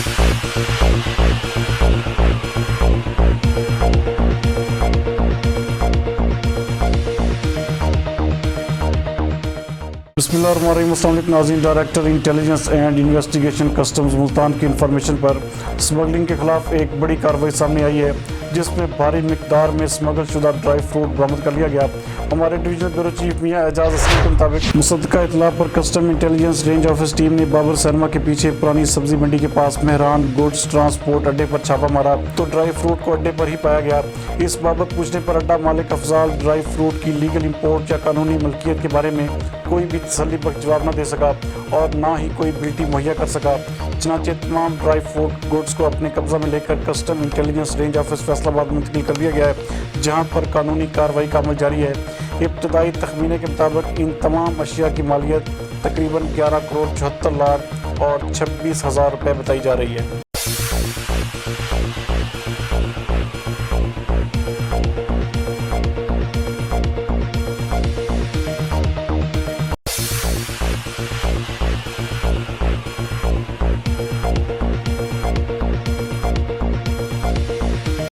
बिस्मिल्लाहिर्रहमानिर्रहीम। अस्सलाम वालेकुम नाज़रीन। Director intelligence and investigation customs Multan की इंफॉर्मेशन पर स्मगलिंग के खिलाफ एक बड़ी कार्रवाई सामने आई है, जिसमें भारी मिकदार में स्मगल शुदा ड्राई फ्रूट बरामद कर लिया गया। हमारे डिवीजनल ब्यूरो चीफ मियां एजाज असलम के मुताबिक मुसद्दका इतला पर custom intelligence range office team ने बाबर सिनेमा के पीछे पुरानी सब्जी मंडी के पास मेहरान गुड्स ट्रांसपोर्ट अड्डे पर छापा मारा तो ड्राई फ्रूट को अड्डे पर ही पाया गया। इस बाबत पूछने पर अड्डा मालिक अफजाल ड्राई फ्रूट की लीगल इंपोर्ट या कानूनी मलकियत के बारे में कोई भी तसल्ली बख्श जवाब न दे सका और ना ही कोई बिल्टी मुहैया कर सका। चनाचे तमाम ड्राई फ्रूट गुड्स को अपने कब्जा में लेकर custom intelligence range office Faisalabad मुंतकिल कर दिया गया है, जहां पर कानूनी कार्रवाई का अमल जारी है। इब्तदाई तखमीने के मुताबिक इन तमाम अशिया की मालियत तकरीबन 11 करोड़ 74 लाख और 26,000 रुपये बताई जा रही है।